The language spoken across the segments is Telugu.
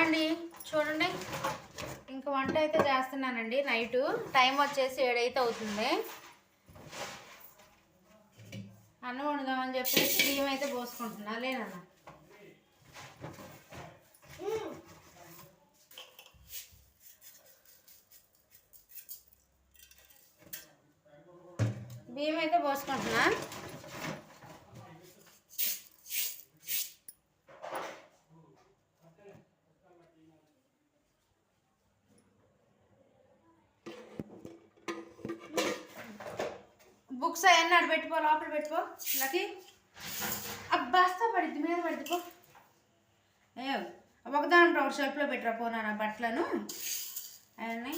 హాయ్ అండి, చూడండి ఇంక వంట అయితే చేస్తున్నానండి. నైటు టైం వచ్చేసి 7 అయితే అవుతుంది. అన్నం వండుదామని చెప్పేసి బియ్యం అయితే పోసుకుంటున్నా. లేనన్నా బియ్యం అయితే పోసుకుంటున్నా. బుక్స్ అవన్నీ అక్కడ పెట్టుకో, లోపల పెట్టుకో. లకి అబ్బాస్తా పడిద్ది, మీద పడిద్ది. పో ఏ ఒకదాని ఒకటి షెల్ఫ్లో పెట్టరా పోనా నా బట్టలను అవన్నీ.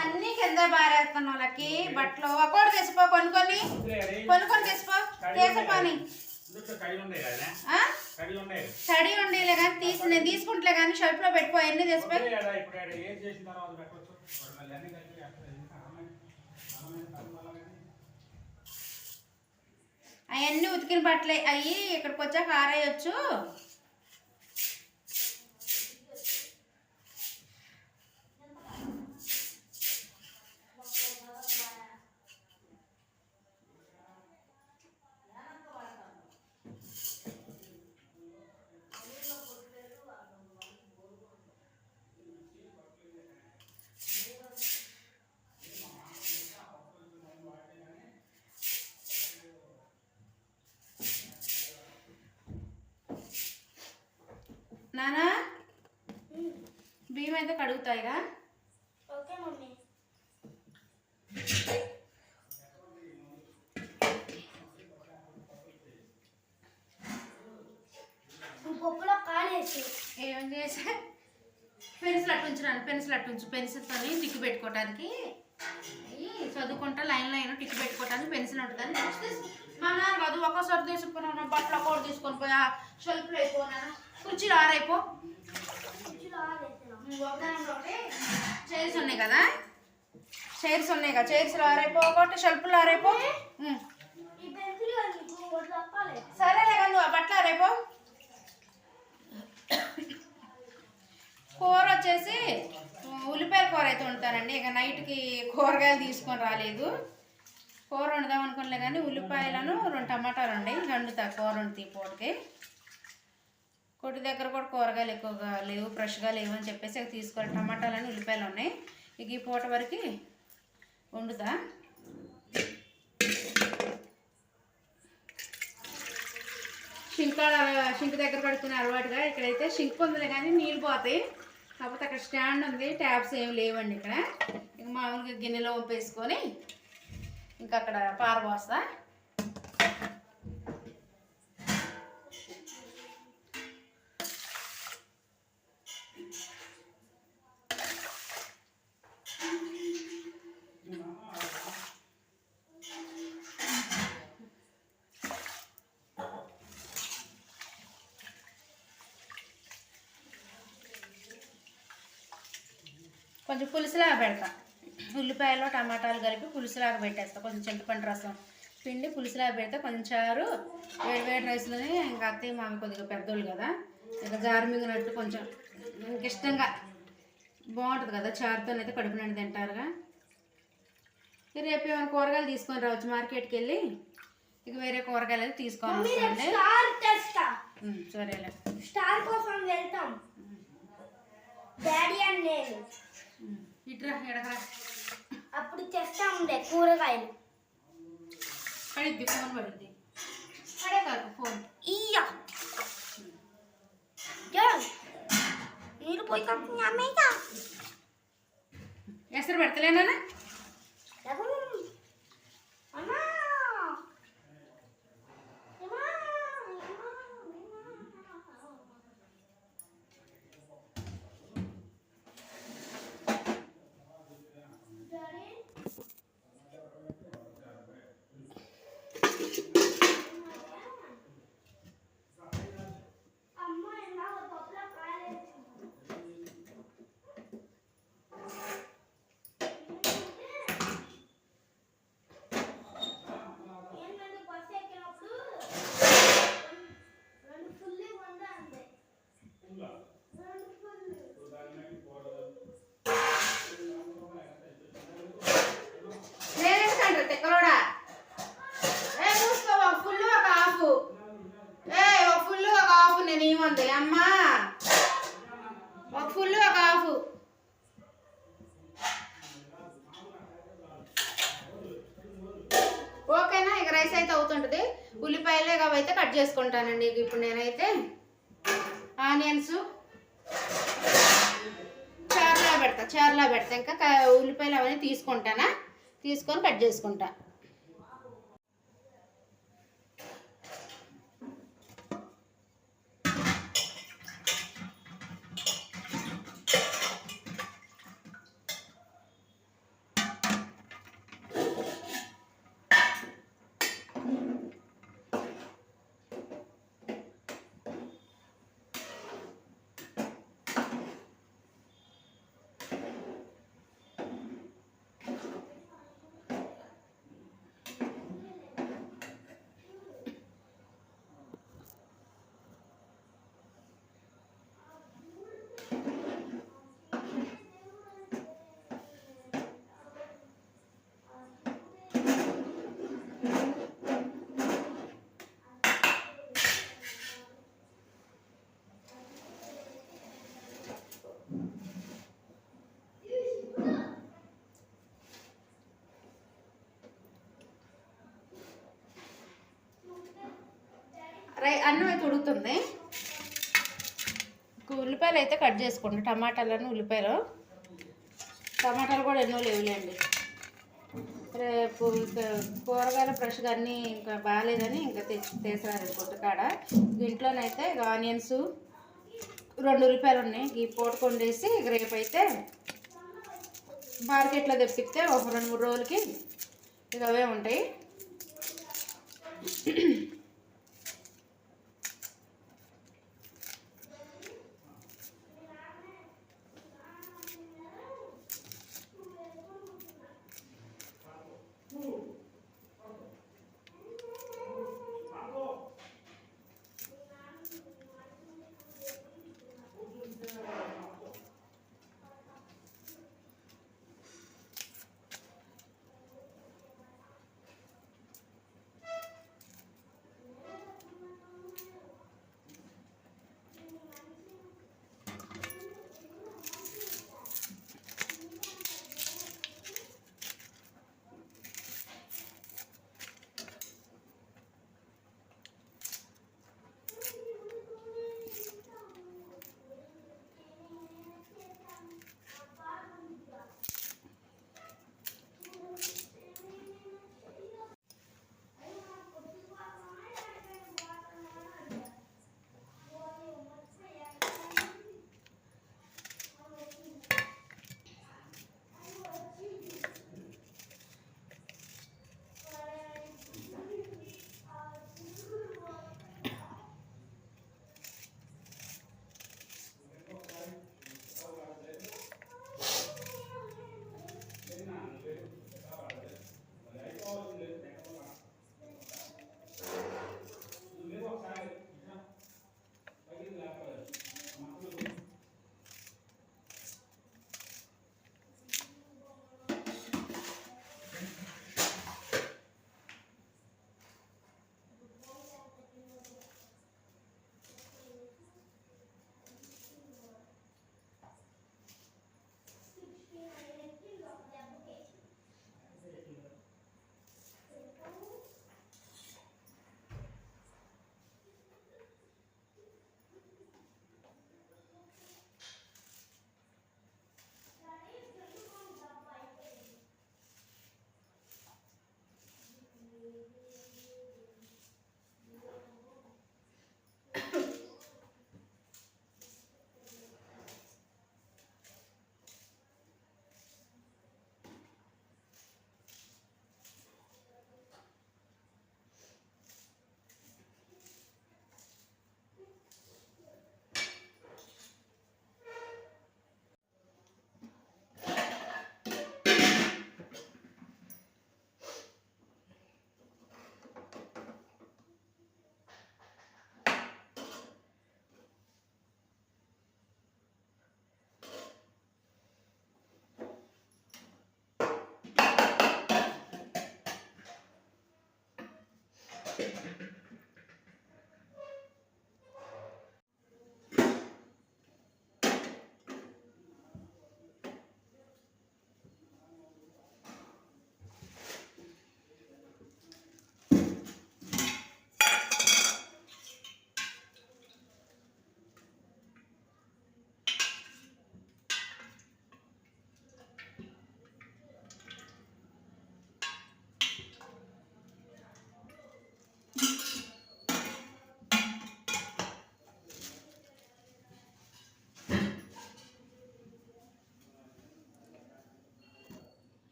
అన్ని కింద బారేస్తాను వాళ్ళకి బట్టలు. ఒక్కోటి తెచ్చిపో, కొనుక్కొని తెచ్చిపో. తీసపోని తడి ఉండేలే కానీ నేను తీసుకుంటలే కానీ షెల్ఫ్లో పెట్టుకో. అన్నీ తెచ్చిపోయి అవన్నీ ఉతికిన బట్టలే. అవి ఇక్కడికి వచ్చాక ఆరేయచ్చు. నానా బియ్యం అయితే కడుగుతాయిగా. Okay mummy. పప్పులో కాలేసి ఏం చేసా, పెన్సిల్ అట్టుంచున్నాను. పెన్సిల్తో టిక్కు పెట్టుకోవటానికి. చదువుకుంటా లైన్ టిక్కు పెట్టుకోవటానికి పెన్సిల్ ఉంటుందని మా నాన్న కాదు ఒక్కోసారి తీసుకున్నాను. బట్టలు ఒక్కోటి తీసుకొని పోయి షెల్ఫ్లో అయిపోయినాను. కుర్చీలు ఆరైపో. చైర్స్ ఉన్నాయి కదా, చైర్స్లో ఆరైపో. ఒకటి షెల్ఫ్లో ఆరైపో. సరేలే కానీ నువ్వు బట్టలు ఆరైపో. కూర వచ్చేసి ఉల్లిపాయల కూర అయితే వండుతానండి. ఇక నైట్కి కూరగాయలు తీసుకొని రాలేదు. కూర వండుదాం అనుకోలే కానీ ఉల్లిపాయలను 2 టమాటాలు ఉన్నాయి. వండుతా కూర వండుతాయి పూటకి. కొట్టి దగ్గర కూడా కూరగాయలు ఎక్కువగా లేవు, ఫ్రెష్గా లేవు అని చెప్పేసి అవి తీసుకోవాలి. టమాటాలని ఉల్లిపాయలు ఉన్నాయి. ఇక ఈ పూట వరకు వండుతా. షింక్ దగ్గర పడుకునే అలవాటుగా. ఇక్కడైతే షింక్ ఉందిలే కానీ నీళ్ళు పోతాయి. కాకపోతే అక్కడ స్టాండ్ ఉంది, ట్యాప్స్ ఏమి లేవండి ఇక్కడ. ఇక మామూలుగా గిన్నెలో వంపేసుకొని ఇంకా అక్కడ పారబోస్తా. కొంచెం పులుసులాగా పెడతా. ఉల్లిపాయలు టమాటాలు కలిపి పులుసులాగా పెట్టేస్తా. కొంచెం చింతపండు రసం పిండి పులుసులాగా పెడితే కొంచెం చారు వేడి రైస్లోనే. ఇంకా అత్తయ్య మామి కొద్దిగా పెద్దోళ్ళు కదా, ఇక జారు మింగినట్టు కొంచెం ఇంక ఇష్టంగా బాగుంటుంది కదా. చారుతోనైతే కడుపు నిండా తింటారుగా. రేపు ఏమైనా కూరగాయలు తీసుకొని రావచ్చు మార్కెట్కి వెళ్ళి. ఇక వేరే కూరగాయలు అయితే తీసుకొని వస్తాండి. సరేలే, స్టార్ కోసం వెళ్తాం డాడీ అండ్ నేను. ఇట్రా ఎడకరా, అప్పుడు తెస్తా ఉండే కూరగాయలు. పడిద్ది, ఫోన్ పడిద్ది. పడే కాదు ఫోన్. ఇయ్యా నీళ్ళు పోయి ఎసరు పెడతలేనా? ఉంది అమ్మా. ఒక ఫుల్ ఒక హాఫ్. ఓకేనా? ఇక రైస్ అయితే అవుతుంటుంది. ఉల్లిపాయలు ఇక అయితే కట్ చేసుకుంటానండి. ఇక ఇప్పుడు నేనైతే ఆనియన్స్ చారులో పెడతా. ఇంకా ఉల్లిపాయలు అవన్నీ తీసుకొని కట్ చేసుకుంటా. అన్నం అయితే ఉడుకుతుంది. ఉల్లిపాయలు అయితే కట్ చేసుకుంటాం. టమాటాలను టమాటాలు కూడా ఎన్నో లేవులేండి. రేపు కూరగాయలు ఫ్రెష్గా అన్నీ ఇంకా బాగాలేదని ఇంకా తీసిరారు కొట్టుకాడ. ఇంట్లోనైతే ఆనియన్స్ 2 ఉల్లిపాయలు ఉన్నాయి. ఈ పూట కొండేసి రేపు అయితే మార్కెట్లో తెప్పిస్తే ఒక 2-3 రోజులకి ఇక అవే ఉంటాయి.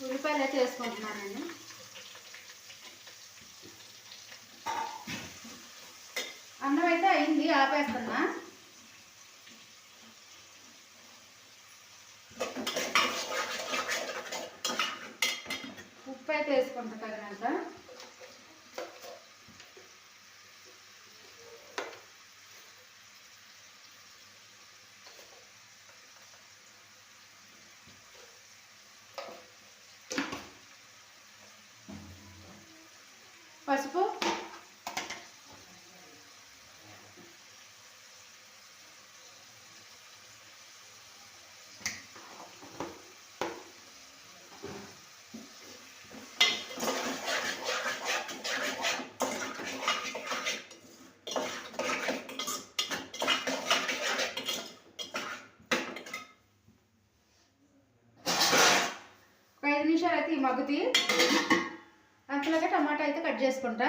ఉల్లిపాయలు అయితే వేసుకుంటున్నానండి. అన్నం అయితే అయింది, ఆపేస్తున్నా. ఉప్పు అయితే వేసుకుంటా తగినంత. పసుపు, ఒక 5 నిమిషాలు అయితే ఈ మగ్గుతి. అంతలోగా టమాటా అయితే కట్ చేసుకుంటా.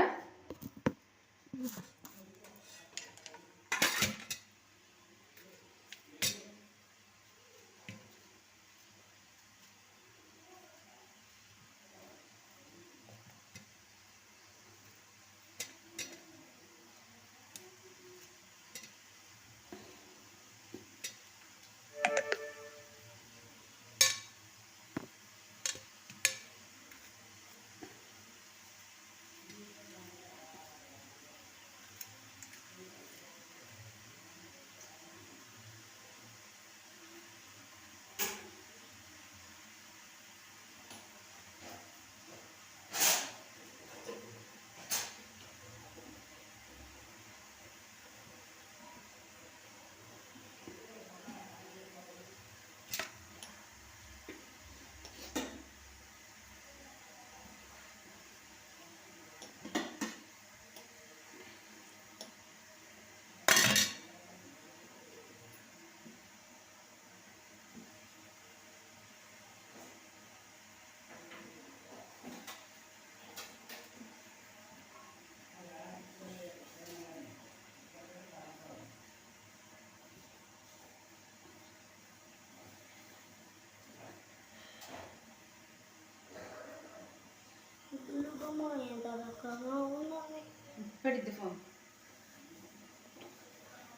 పడిద్ది ఫోన్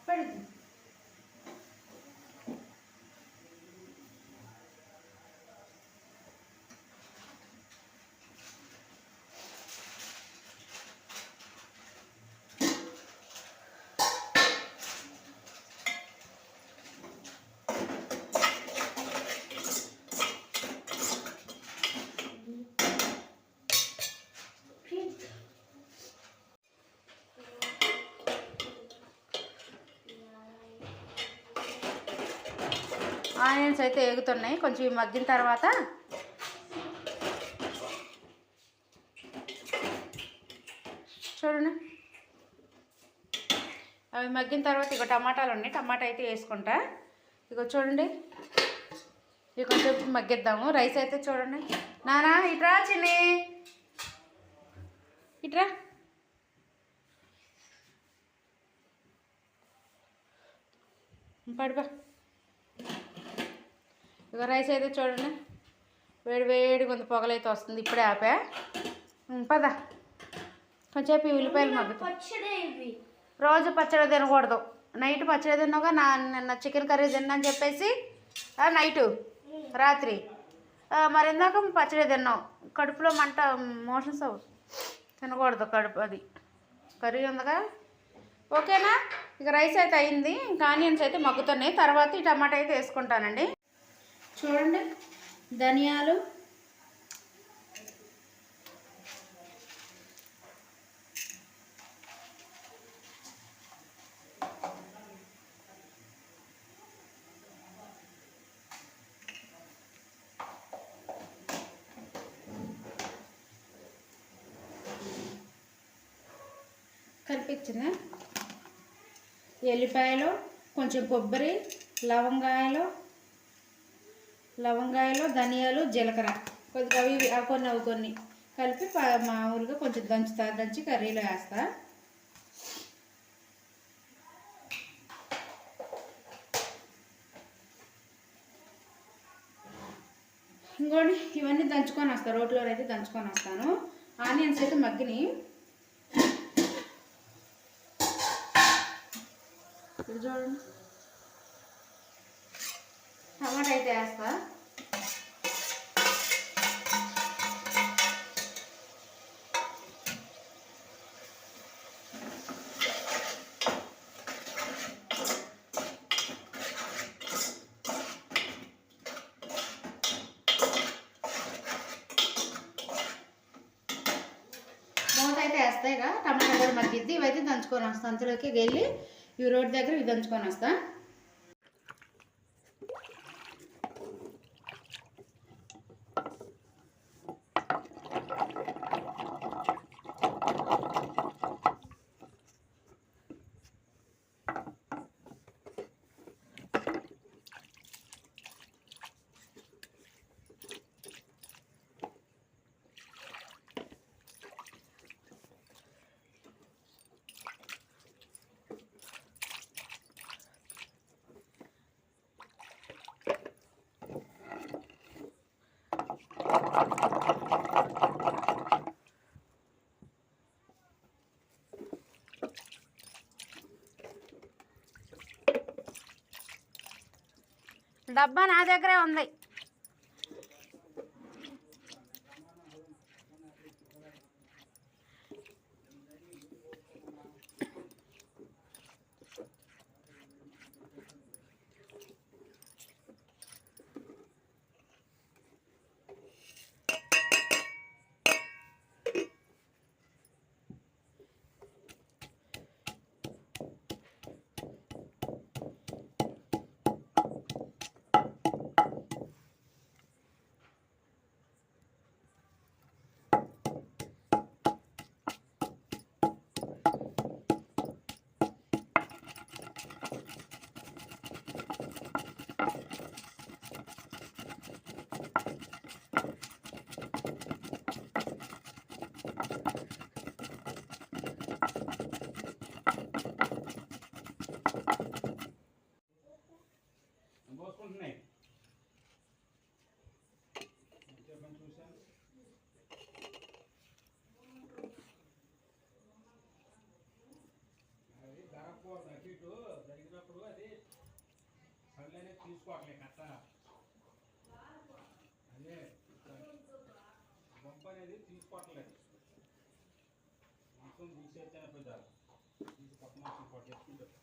పడిద్ది. ఆనియన్స్ అయితే వేగుతున్నాయి. కొంచెం ఇవి మగ్గిన తర్వాత చూడండి, అవి మగ్గిన తర్వాత ఇక టమాటాలు ఉన్నాయి, టమాటా అయితే వేసుకుంటా. ఇక చూడండి, ఇక కొంచెం మగ్గిద్దాము. రైస్ అయితే చూడండి. నానా ఇట్రా, చిన్ని ఇట్రా. పడిపా. ఇక రైస్ అయితే చూడండి, వేడి వేడిగా ఉంది, పొగలైతే వస్తుంది. ఇప్పుడే ఆపా. పద కొంచెంసేపు ఈ ఉల్లిపాయలు మగ్గుతాయి. రోజు పచ్చడి తినకూడదు. నైట్ పచ్చడి తిన్నావుగా, నిన్న చికెన్ కర్రీ తిన్నా అని చెప్పేసి నైటు రాత్రి మరి ఇందాక పచ్చడి తిన్నాం. కడుపులో మంట, మోషన్స్ తినకూడదు. కడుపు అది కర్రీ ఉందిగా. ఓకేనా? ఇక రైస్ అయితే అయింది. ఇంకా ఆనియన్స్ అయితే మగ్గుతున్నాయి. తర్వాత ఈ టమాటా అయితే వేసుకుంటానండి. చూడండి, ధనియాలు, కలిపించింది. ఎల్లిపాయలు, కొంచెం కొబ్బరి, లవంగాయలు, ధనియాలు, జీలకర్ర కొద్దిగా అవి కొన్ని కలిపి మామూలుగా కొంచెం దంచి కర్రీలో వేస్తా. ఇంకోటి ఇవన్నీ దంచుకొని వస్తాను, రోట్లో అయితే దంచుకొని వస్తాను. ఆనియన్స్ అయితే మగ్గిని. ఇది చూడండి, టమాటా అయితే వేస్తా. మూత అయితే వేస్తాయి ఇక టమాటా కూడా మగ్గిద్ది. ఇవైతే దంచుకొని వస్తాను, అంతలోకి వెళ్ళి ఈ రోడ్ దగ్గర ఇవి దంచుకొని వస్తా. డబ్బా నా దగ్గరే ఉంది. తీసుకోవట్లే కట్ట అదే బొంప అనేది తీసుకోవట్లేదు. మొత్తం తీసేస్తేనే పోతారు. తీసి కొత్త మాసం కొట్టేసుకుంటారు.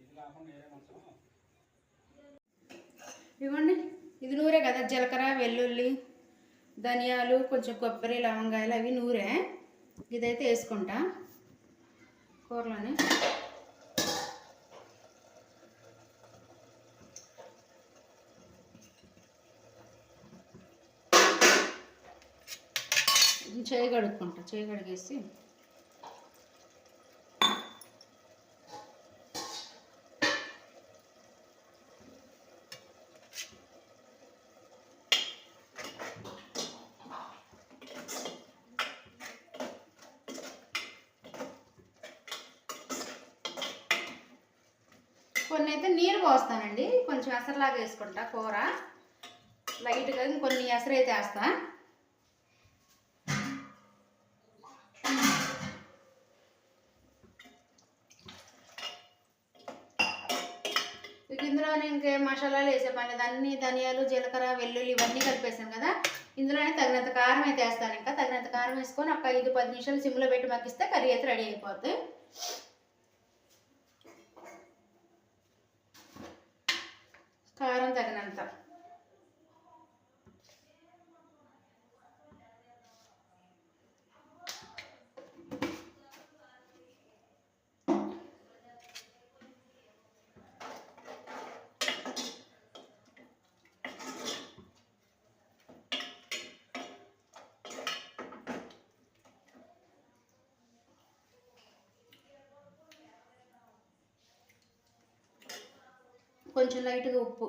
ఇది కాకుండా వేరే మాసం. ఇవ్వండి, ఇది నూరే కదా, జీలకర్ర, వెల్లుల్లి, ధనియాలు, కొంచెం కొబ్బరి, లవంగాయలు అవి నూరే. ఇదైతే వేసుకుంటా కూరలోని. చేయి కడుక్కుంటా, చేయి కడిగేసి కొన్ని అయితే నీరు పోస్తానండి, కొంచెం ఎసరులాగా వేసుకుంటా కూర లైట్గా. ఇంకొన్ని ఎసరు అయితే వేస్తా. ఇందులోనే ఇంకేం మసాలాలు వేసే పని లేదు. అన్ని ధనియాలు, జీలకర్ర, వెల్లుల్లి ఇవన్నీ కలిపేసాను కదా. ఇందులోనే తగినంత కారం అయితే వేస్తాను. ఇంకా తగినంత కారం వేసుకొని ఒక 5-10 నిమిషాలు సిమ్లో పెట్టి మగ్గిస్తే కర్రీ అయితే రెడీ అయిపోద్ది. కారం తగినంత. కొంచెం లైట్గా ఉప్పు,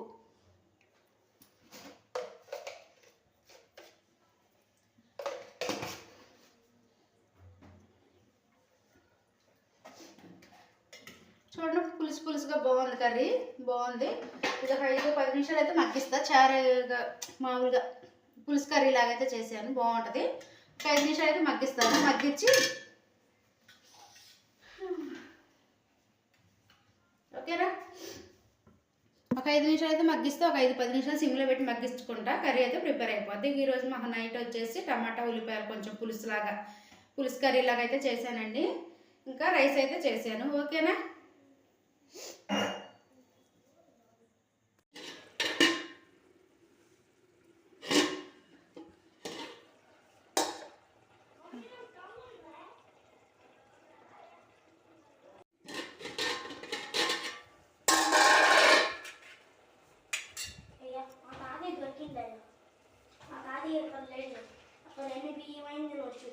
చూడండి పులుసుగా బాగుంది, కర్రీ బాగుంది. ఇది 5-10 నిమిషాలు అయితే మగ్గిస్తా. చారుగా మామూలుగా పులుసు కర్రీ లాగైతే చేశాను, బాగుంటుంది. ఒక 5 నిమిషాలు అయితే మగ్గిస్తాను. మగ్గించి ఓకేనా, ఒక 5 నిమిషాలు అయితే మగ్గిస్తే ఒక 5-10 నిమిషాలు సిమ్లో పెట్టి మగ్గించుకుంటా. కర్రీ అయితే ప్రిపేర్ అయిపోద్ది. ఈరోజు మాకు నైట్ వచ్చేసి టమాటా ఉల్లిపాయలు కొంచెం పులుసు కర్రీ లాగా అయితే చేశానండి. ఇంకా రైస్ అయితే చేశాను. ఓకేనా, అయ్యా మా తాతయ్య దొరికిందయ్యా. మా తాతయ్య ఇక్కడ లేదు, అక్కడ ఎన్ని బియ్యమైంది వచ్చు.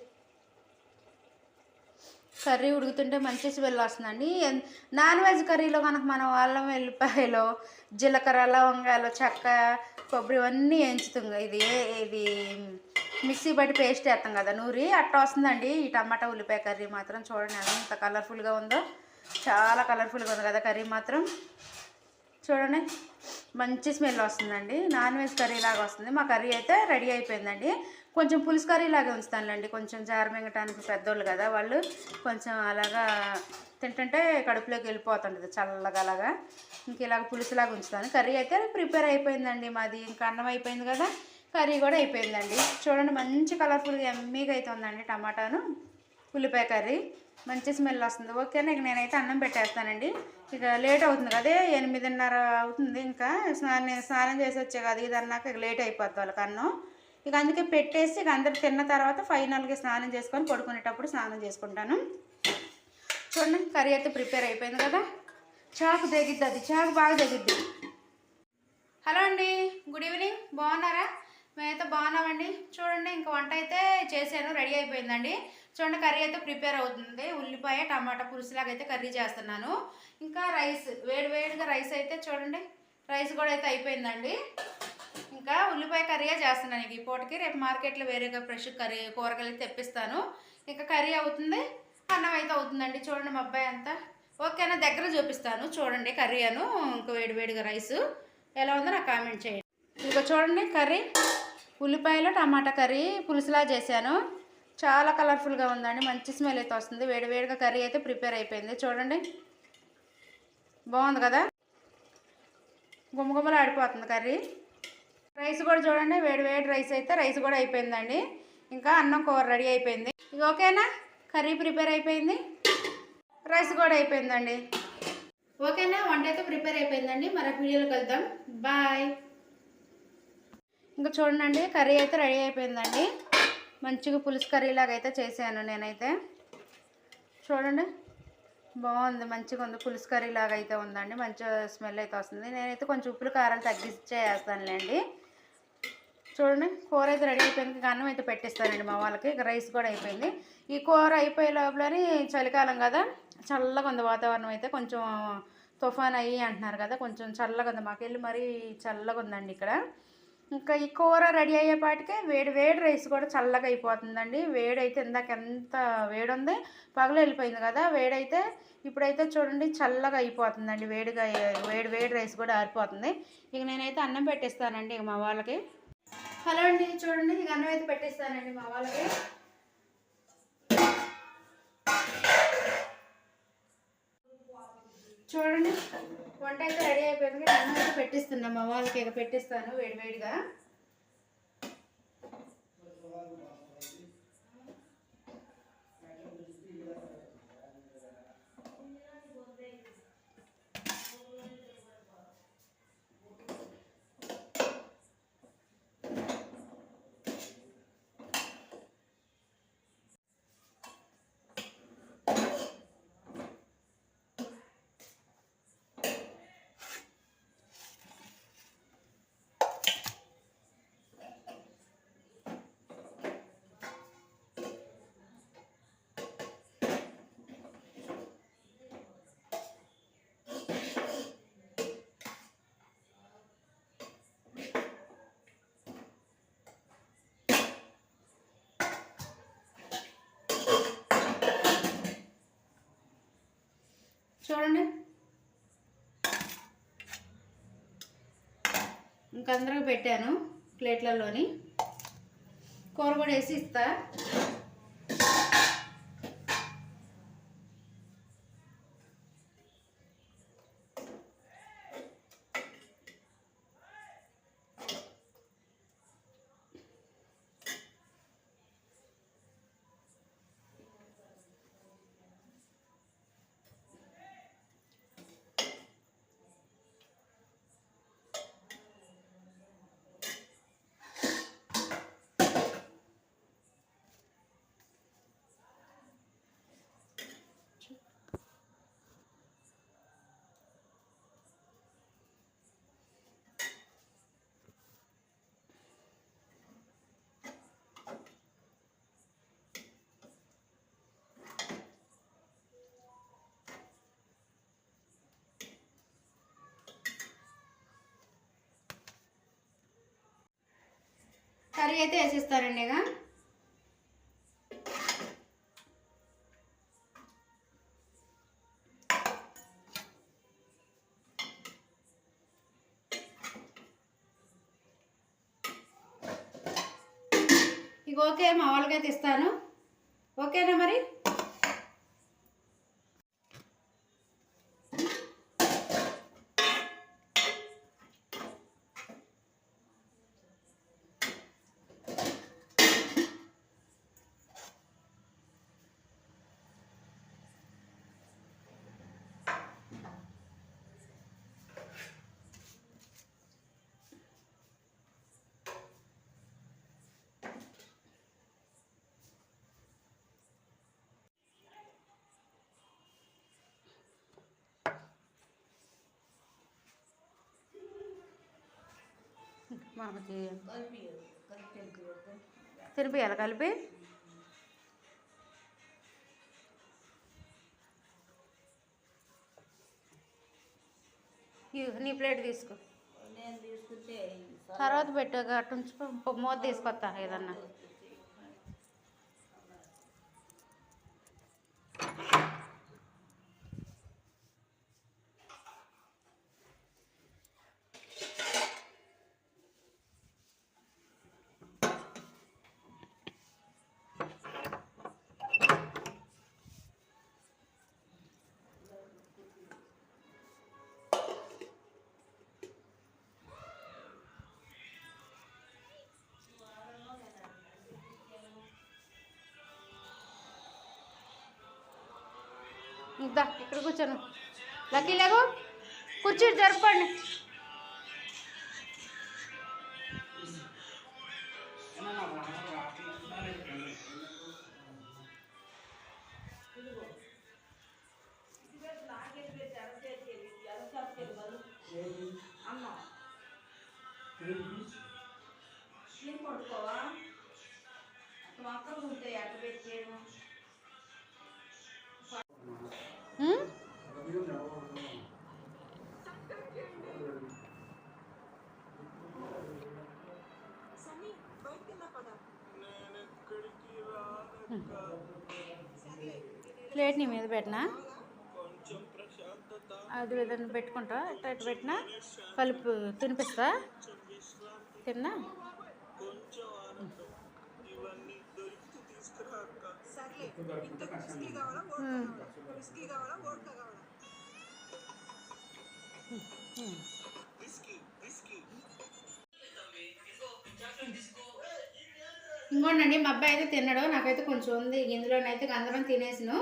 కర్రీ ఉడుకుతుంటే మంచి స్మెల్ వస్తుందండి. నాన్ వెజ్ కర్రీలో కనుక మనం అల్లం వెల్లిపాయలు, జీలకర్ర, లవంగాలు, చెక్క, కొబ్బరి ఇవన్నీ వేయించుతాం. ఇది మిక్సీ బట్టి పేస్ట్ వేస్తాం కదా, నూరి అట్లా వస్తుందండి ఈ టమాటా ఉల్లిపాయ కర్రీ మాత్రం. చూడండి ఎంత కలర్ఫుల్గా ఉందో, చాలా కలర్ఫుల్గా ఉంది కదా కర్రీ మాత్రం. చూడండి మంచి స్మెల్ వస్తుందండి, నాన్ వెజ్ కర్రీ లాగా వస్తుంది. మా కర్రీ అయితే రెడీ అయిపోయిందండి. కొంచెం పులుసు కర్రీ లాగా ఉంచుతానులేండి, కొంచెం జారు మింగటానికి పెద్దోళ్ళు కదా వాళ్ళు, కొంచెం అలాగా తింటుంటే కడుపులోకి వెళ్ళిపోతుంటుంది చల్లగా అలాగా. ఇంక ఇలాగ పులుసులాగా ఉంచుతాను. కర్రీ అయితే ప్రిపేర్ అయిపోయిందండి మాది. ఇంకా అన్నం అయిపోయింది కదా, కర్రీ కూడా అయిపోయిందండి. చూడండి మంచి కలర్ఫుల్గా ఎమ్మీగా అయితే ఉందండి టమాటాను ఉల్లిపాయ కర్రీ, మంచి స్మెల్ వస్తుంది. ఓకేనా, ఇక నేనైతే అన్నం పెట్టేస్తానండి. ఇక లేట్ అవుతుంది కదా, 8:30 అవుతుంది. ఇంకా స్నానం చేసి వచ్చే కదా, ఇది అన్నాక ఇక లేట్ అయిపోద్ది వాళ్ళకి అన్నం. ఇక అందుకే పెట్టేసి ఇక అందరు తిన్న తర్వాత ఫైనల్గా స్నానం చేసుకొని పడుకునేటప్పుడు స్నానం చేసుకుంటాను. చూడండి కర్రీ అయితే ప్రిపేర్ అయిపోయింది కదా. చాకు తెగిద్ది, అది చాకు బాగా తెగిద్ది. హలో అండి, గుడ్ ఈవినింగ్. బాగున్నారా? మేమైతే బాగున్నామండి. చూడండి ఇంకా వంట అయితే చేశాను, రెడీ అయిపోయిందండి. చూడండి కర్రీ అయితే ప్రిపేర్ అవుతుంది. ఉల్లిపాయ టమాటా పులుసులాగా అయితే కర్రీ చేస్తున్నాను. ఇంకా రైస్ వేడిగా రైస్ అయితే చూడండి, రైస్ కూడా అయితే అయిపోయిందండి. ఇంకా ఉల్లిపాయ కర్రీయే చేస్తున్నాను ఈ పూటకి. రేపు మార్కెట్లో వేరేగా ఫ్రెష్ కూరగాయలు తెప్పిస్తాను. ఇంకా కర్రీ అవుతుంది, అన్నం అయితే అవుతుందండి. చూడండి మా అబ్బాయి అంతా ఓకేనా, దగ్గర చూపిస్తాను. చూడండి కర్రీ అను ఇంకా వేడిగా రైస్ ఎలా ఉందో నాకు కామెంట్ చేయండి. ఇంకా చూడండి కర్రీ ఉల్లిపాయలు టమాటా కర్రీ పులుసులా చేశాను. చాలా కలర్ఫుల్గా ఉందండి, మంచి స్మెల్ అయితే వస్తుంది. వేడిగా కర్రీ అయితే ప్రిపేర్ అయిపోయింది. చూడండి బాగుంది కదా, గుమ్మగుమ్మలు ఆడిపోతుంది కర్రీ. రైస్ కూడా చూడండి వేడి రైస్ అయితే రైస్ కూడా అయిపోయిందండి. ఇంకా అన్నం కూర రెడీ అయిపోయింది. ఇక ఓకేనా, కర్రీ ప్రిపేర్ అయిపోయింది, రైస్ కూడా అయిపోయిందండి. ఓకేనా, వంట అయితే ప్రిపేర్ అయిపోయిందండి. మరొక వీడియోలోకి వెళ్దాం, బాయ్. ఇంకా చూడండి కర్రీ అయితే రెడీ అయిపోయిందండి. మంచిగా పులుసు కర్రీ లాగా అయితే చేశాను నేనైతే. చూడండి బాగుంది, మంచిగా ఉంది, పులుసు కర్రీ లాగా అయితే ఉందండి. మంచి స్మెల్ అయితే వస్తుంది. నేనైతే కొంచెం ఉప్పులు కారం తగ్గించేస్తానులేండి. చూడండి కూర అయితే రెడీ అయిపోయింది. ఇక అన్నం అయితే పెట్టిస్తానండి మా వాళ్ళకి. ఇక రైస్ కూడా అయిపోయింది. ఈ కూర అయిపోయే లోపలని చలికాలం కదా, చల్లగా ఉంది వాతావరణం అయితే. కొంచెం తుఫాన్ అయ్యి అంటున్నారు కదా, కొంచెం చల్లగా ఉంది. మాకెళ్ళి మరీ చల్లగా ఉందండి ఇక్కడ. ఇంకా ఈ కూర రెడీ అయ్యేపాటికే వేడి రైస్ కూడా చల్లగా అయిపోతుందండి. వేడైతే ఇందాక ఎంత వేడి ఉంది, పగలు వెళ్ళిపోయింది కదా వేడైతే. ఇప్పుడైతే చూడండి చల్లగా అయిపోతుందండి, వేడి రైస్ కూడా ఆరిపోతుంది. ఇక నేనైతే అన్నం పెట్టిస్తానండి ఇక మా వాళ్ళకి. హలో అండి, చూడండి ఇక అన్నం అయితే పెట్టిస్తానండి మా వాళ్ళకి. చూడండి వంట అయితే రెడీ అయిపోయింది. అన్నం అయితే పెట్టిస్తున్నా మా వాళ్ళకి. ఇక పెట్టిస్తాను వేడిగా. చూడండి. ఇంకందరికి పెట్టాను ప్లేట్లలోని. కూర కూడా వేసి ఇస్తా. కర్రీ అయితే వేసిస్తారండి. ఇక ఓకే, మా వాళ్ళకైతే ఇస్తాను. ఓకేనా మరి? మామకి తినిపియాలి కలిపి. నీ ప్లేట్ తీసుకో, తర్వాత పెట్టు. అటు ఉంచుకో, మూత తీసుకొస్తా ఏదన్నా. ఇంకా ఇక్కడ కూర్చోను. లక్కీ లేకు, కుర్చీ జరపండి. ప్లేట్ నీ మీద పెట్టినా, అది ఏదైనా పెట్టుకుంటా. ఎట్లా ఎట్లా పెట్టినా కలుపు తినిపిస్తా. తిన్నా ఇంకోండి. మా అబ్బాయి అయితే తిన్నాడు, నాకైతే కొంచెం ఉంది. ఇందులోనైతే అందరం తినేసిను.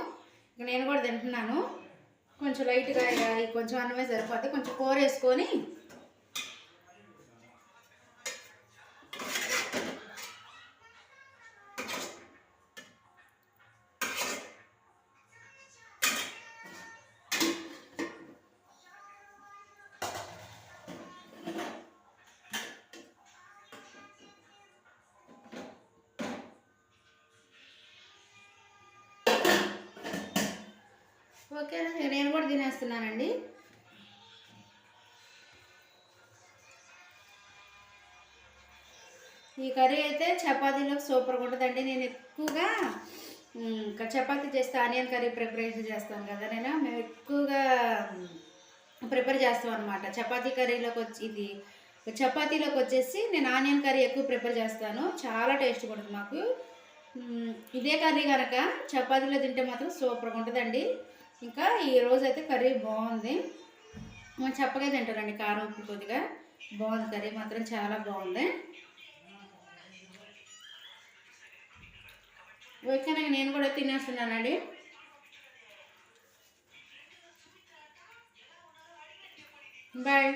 ఇక నేను కూడా తింటున్నాను. కొంచెం లైట్గా కొంచెం అన్నమే సరిపోతే, కొంచెం కూర వేసుకొని ఓకేనా. నేను కూడా తినేస్తున్నానండి. ఈ కర్రీ అయితే చపాతీలోకి సూపర్గా ఉంటుందండి. నేను ఎక్కువగా ఇంకా చపాతీ చేస్తే ఆనియన్ కర్రీ ప్రిపరేషన్ చేస్తాను కదా మేము ఎక్కువగా ప్రిపేర్ చేస్తాం అనమాట. చపాతీ కర్రీలోకి వచ్చి ఇది చపాతీలోకి వచ్చేసి నేను ఆనియన్ కర్రీ ఎక్కువ ప్రిపేర్ చేస్తాను. చాలా టేస్ట్ పడుతుంది మాకు. ఇదే కర్రీ కనుక చపాతీలో తింటే మాత్రం సూపర్గా ఉంటుందండి. ఇంకా ఈరోజు అయితే కర్రీ బాగుంది. చప్పగా తింటారండి, కారం ఉప్పు కొద్దిగా బాగుంది. కర్రీ మాత్రం చాలా బాగుంది. ఓకేనా, నేను కూడా తినేస్తున్నానండి. బాయ్.